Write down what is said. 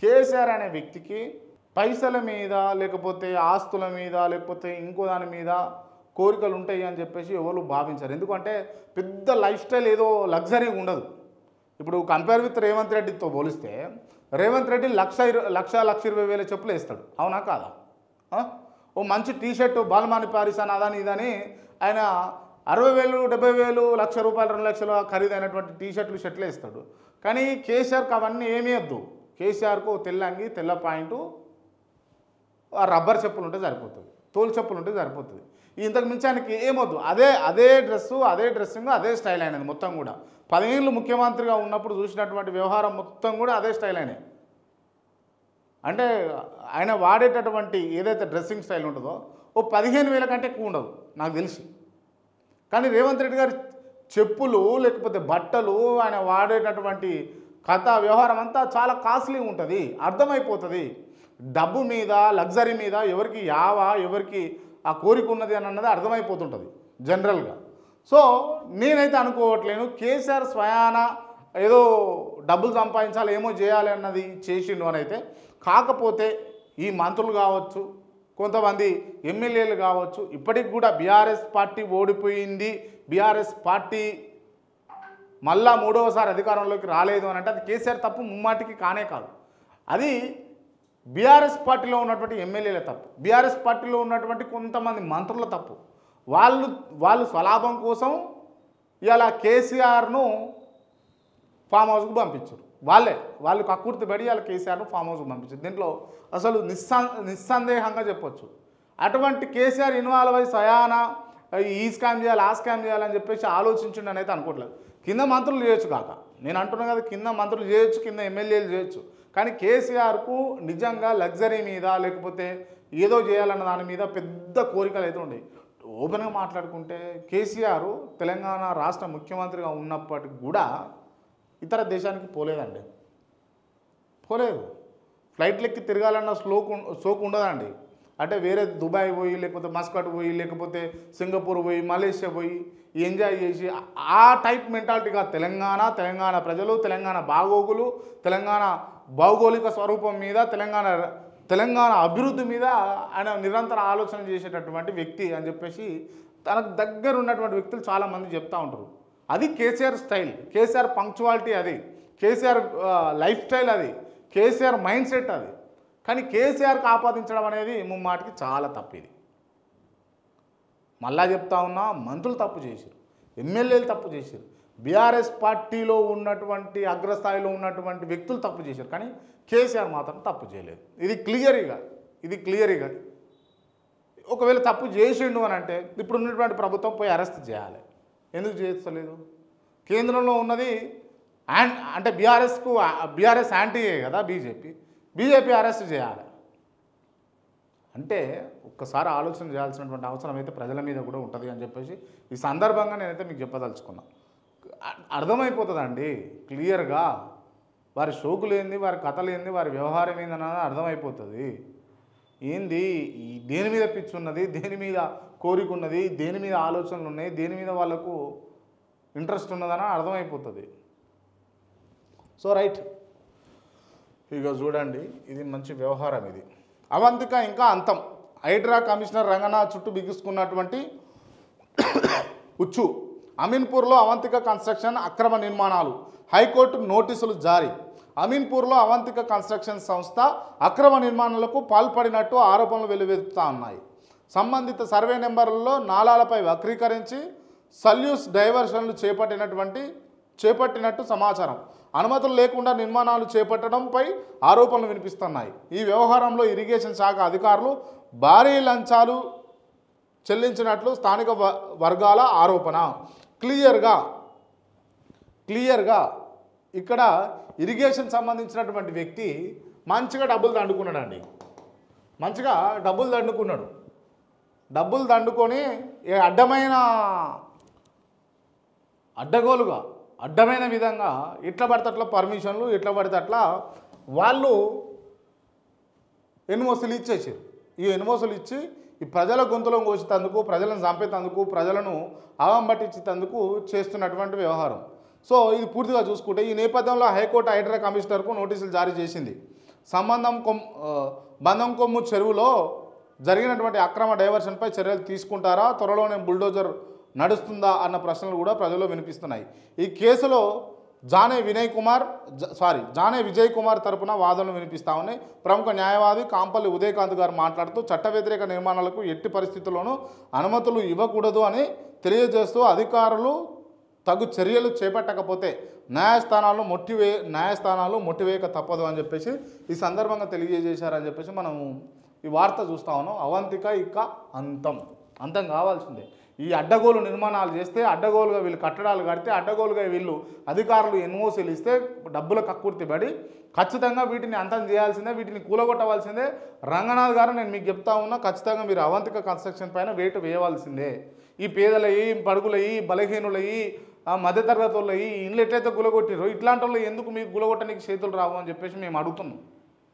కేసీఆర్ అనే వ్యక్తికి పైసల మీద లేకపోతే ఆస్తుల మీద లేకపోతే ఇంకో దాని మీద కోరికలు ఉంటాయి అని చెప్పేసి ఎవరు భావించారు. ఎందుకంటే పెద్ద లైఫ్ స్టైల్ ఏదో లగ్జరీ ఉండదు. ఇప్పుడు కంపేర్ విత్ రేవంత్ రెడ్డితో పోలిస్తే రేవంత్ రెడ్డి లక్ష 1,20,000 చెప్పులు వేస్తాడు. అవునా కాదా? ఓ మంచి టీషర్టు బాలమాని పారిస్ అని అదని ఇదని ఆయన 60,000 70,000 1,00,000 రూపాయలు 2 లక్షల ఖరీదైనటువంటి టీషర్ట్లు షర్ట్లు వేస్తాడు. కానీ కేసీఆర్కి అవన్నీ ఏమీ వద్దు. కేసీఆర్కు తెల్ల అంగి తెల్ల పాయింటు రబ్బర్ చెప్పులు ఉంటే సరిపోతుంది, తోలు చెప్పులు ఉంటే సరిపోతుంది. ఇంతకు మించి ఆయనకి ఏమొద్దు. అదే డ్రెస్సు అదే డ్రెస్సింగ్ అదే స్టైల్ అయినది మొత్తం కూడా. 10 ఏళ్ళు ముఖ్యమంత్రిగా ఉన్నప్పుడు చూసినటువంటి వ్యవహారం మొత్తం కూడా అదే స్టైల్ అయినాయి. అంటే ఆయన వాడేటటువంటి ఏదైతే డ్రెస్సింగ్ స్టైల్ ఉంటుందో ఓ 15,000 కంటే ఎక్కువ ఉండదు నాకు తెలిసి. కానీ రేవంత్ రెడ్డి గారి చెప్పులు లేకపోతే బట్టలు ఆయన వాడేటటువంటి కథ వ్యవహారం అంతా చాలా కాస్ట్లీ ఉంటుంది. అర్థమైపోతుంది డబ్బు మీద లగ్జరీ మీద ఎవరికి ఎవరికి ఆ కోరిక ఉన్నది అని అన్నది అర్థమైపోతుంటుంది జనరల్గా. సో నేనైతే అనుకోవట్లేను కేసీఆర్ స్వయాన ఏదో డబ్బులు సంపాదించాలి ఏమో చేయాలి అన్నది చేసిండు అని అయితే. కాకపోతే ఈ మంత్రులు కావచ్చు, కొంతమంది ఎమ్మెల్యేలు కావచ్చు, ఇప్పటికి కూడా బీఆర్ఎస్ పార్టీ ఓడిపోయింది, బీఆర్ఎస్ పార్టీ మళ్ళా 3వసారి అధికారంలోకి రాలేదు అని అంటే అది కేసీఆర్ తప్పు ముమ్మాటికి కానే కాదు. అది బీఆర్ఎస్ పార్టీలో ఉన్నటువంటి ఎమ్మెల్యేల తప్పు, బీఆర్ఎస్ పార్టీలో ఉన్నటువంటి కొంతమంది మంత్రుల తప్పు. వాళ్ళు స్వలాభం కోసం ఇలా కేసీఆర్ను ఫామ్ హౌస్కు పంపించారు. వాళ్ళు కక్కుర్తి పడి వాళ్ళ కేసీఆర్ను ఫామ్ హౌస్కు పంపించారు. దీంట్లో అసలు నిస్సందేహంగా చెప్పొచ్చు. అటువంటి కేసీఆర్ ఇన్వాల్వ్ అయ్యి స్వయాన ఈ స్కామ్ చేయాలి ఆ స్కామ్ చేయాలని చెప్పేసి ఆలోచించండి అని అయితే అనుకోవట్లేదు. కింద మంత్రులు చేయొచ్చు కాక, నేను అంటున్నాను కదా, కింద మంత్రులు చేయొచ్చు, కింద ఎమ్మెల్యేలు చేయొచ్చు. కానీ కేసీఆర్కు నిజంగా లగ్జరీ మీద లేకపోతే ఏదో చేయాలన్న దాని మీద పెద్ద కోరికలు అయితే ఉండేవి. ఓపెన్గా మాట్లాడుకుంటే కేసీఆర్ తెలంగాణ రాష్ట్ర ముఖ్యమంత్రిగా ఉన్నప్పటికి కూడా ఇతర దేశానికి పోలేదండి, పోలేదు. ఫ్లైట్లెక్కి తిరగాలన్న సోకు ఉండదండి. అంటే వేరే దుబాయ్ పోయి లేకపోతే మస్కట్ పోయి లేకపోతే సింగపూర్ పోయి మలేషియా పోయి ఎంజాయ్ చేసి ఆ టైప్ మెంటాలిటీగా తెలంగాణ ప్రజలు, తెలంగాణ బాగోగులు, తెలంగాణ భౌగోళిక స్వరూపం మీద, తెలంగాణ అభివృద్ధి మీద ఆయన నిరంతర ఆలోచన చేసేటటువంటి వ్యక్తి అని చెప్పేసి తనకు దగ్గర ఉన్నటువంటి వ్యక్తులు చాలామంది చెప్తూ ఉంటారు. అది కేసీఆర్ స్టైల్, కేసీఆర్ పంక్చువాలిటీ, అది కేసీఆర్ లైఫ్ స్టైల్, అది కేసీఆర్ మైండ్ సెట్ అది. కానీ కేసీఆర్కి ఆపాదించడం అనేది ముమ్మాటికి చాలా తప్పు. ఇది మళ్ళా చెప్తా ఉన్నా, మంత్రులు తప్పు చేశారు, ఎమ్మెల్యేలు తప్పు చేశారు, బీఆర్ఎస్ పార్టీలో ఉన్నటువంటి అగ్రస్థాయిలో ఉన్నటువంటి వ్యక్తులు తప్పు చేశారు. కానీ కేసీఆర్ మాత్రం తప్పు చేయలేదు. ఇది క్లియర్గా ఒకవేళ తప్పు చేసిండు అని అంటే ఇప్పుడు ఉన్నటువంటి ప్రభుత్వం పోయి అరెస్ట్ చేయాలి. ఎందుకు చేస్తలేదు? కేంద్రంలో ఉన్నది అంటే బీఆర్ఎస్ యాంటీయే కదా బీజేపీ అరెస్ట్ చేయాలి అంటే ఒక్కసారి ఆలోచన చేయాల్సినటువంటి అవసరం అయితే ప్రజల మీద కూడా ఉంటుంది అని చెప్పేసి ఈ సందర్భంగా నేనైతే మీకు చెప్పదలుచుకున్నా. అర్థమైపోతుందండి క్లియర్గా, వారి షోకులు ఏంది, వారి కథలు ఏంది, వారి వ్యవహారం ఏందన్నది అర్థమైపోతుంది. ఏంది దేని మీద పిచ్చి ఉన్నది, దేని మీద కోరిక ఉన్నది, దేని మీద ఆలోచనలు ఉన్నాయి, దేని మీద వాళ్ళకు ఇంట్రెస్ట్ ఉన్నదని అర్థమైపోతుంది. సో రైట్, ఇక చూడండి, ఇది మంచి వ్యవహారం. ఇది అవంతిక ఇంకా అంతం. హైడ్రా కమిషనర్ రంగనాథ్ చుట్టూ బిగుసుకున్నటువంటి ఉచ్చు. అమీన్పూర్లో అవంతిక కన్స్ట్రక్షన్ అక్రమ నిర్మాణాలు, హైకోర్టు నోటీసులు జారీ. అమీన్పూర్లో అవంతిక కన్స్ట్రక్షన్ సంస్థ అక్రమ నిర్మాణాలకు పాల్పడినట్టు ఆరోపణలు వెలువెత్తుతా ఉన్నాయి. సంబంధిత సర్వే నెంబర్లలో నాలాలపై వక్రీకరించి సల్యూస్ డైవర్షన్లు చేపట్టినట్టు సమాచారం. అనుమతులు లేకుండా నిర్మాణాలు చేపట్టడంపై ఆరోపణలు వినిపిస్తున్నాయి. ఈ వ్యవహారంలో ఇరిగేషన్ శాఖ అధికారులు భారీ లంచాలు చెల్లించినట్లు స్థానిక వర్గాల ఆరోపణ. క్లియర్గా ఇక్కడ ఇరిగేషన్ సంబంధించినటువంటి వ్యక్తి మంచిగా డబ్బులు దండుకున్నాడు. డబ్బులు దండుకొని అడ్డమైన విధంగా ఇట్లా పడితే అట్లా పర్మిషన్లు, ఇట్లా పడితే అట్లా వాళ్ళు ఎన్ఓసీలు ఇచ్చేసారు. ఈ ఎన్ఓసీలు ఇచ్చి ఈ ప్రజల గొంతులను కోసేందుకు, ప్రజలను చంపేందుకు, ప్రజలను అవమట్టించేందుకు చేస్తున్నటువంటి వ్యవహారం. సో ఇది పూర్తిగా చూసుకుంటే ఈ నేపథ్యంలో హైకోర్టు హైడ్రా కమిషనర్కు నోటీసులు జారీ చేసింది. బంధం కొమ్ము చెరువులో జరిగినటువంటి అక్రమ డైవర్షన్పై చర్యలు తీసుకుంటారా, త్వరలోనే బుల్డోజర్ నడుస్తుందా అన్న ప్రశ్నలు కూడా ప్రజల్లో వినిపిస్తున్నాయి. ఈ కేసులో జానే విజయ్ కుమార్ తరపున వాదనలు వినిపిస్తా ఉన్నాయి. ప్రముఖ న్యాయవాది కాంపల్లి ఉదయకాంత్ గారు మాట్లాడుతూ చట్ట వ్యతిరేక నిర్మాణాలకు ఎట్టి పరిస్థితుల్లోనూ అనుమతులు ఇవ్వకూడదు అని తెలియజేస్తూ అధికారులు తగు చర్యలు చేపట్టకపోతే న్యాయస్థానాలు మొట్టివేయక తప్పదు అని చెప్పేసి ఈ సందర్భంగా తెలియజేశారని చెప్పేసి మనం ఈ వార్త చూస్తా ఉన్నాం. అవంతిక ఇక అంతం కావాల్సిందే. ఈ అడ్డగోలు నిర్మాణాలు చేస్తే, అడ్డగోలుగా వీళ్ళు కట్టడాలు కడితే, అడ్డగోలుగా వీళ్ళు అధికారులు ఎన్ఓసీలు ఇస్తే డబ్బుల కక్కుర్తి పడి ఖచ్చితంగా వీటిని అంతం చేయాల్సిందే, వీటిని కూలగొట్టవలసిందే. రంగనాథ్ గారు నేను మీకు చెప్తా ఉన్నా, ఖచ్చితంగా మీరు అవంతిక కన్స్ట్రక్షన్ పైన వేటు వేయవలసిందే. ఈ పేదలయ్యి, బడుగులయ్యి, బలహీనులయ్యి, మధ్యతరగతులయ్యి ఇండ్లు ఎట్లయితే గులగొట్టిరో ఇట్లాంటి వాళ్ళు ఎందుకు మీకు గులగొట్టడానికి చేతులు రావు అని చెప్పేసి మేము అడుగుతున్నాం.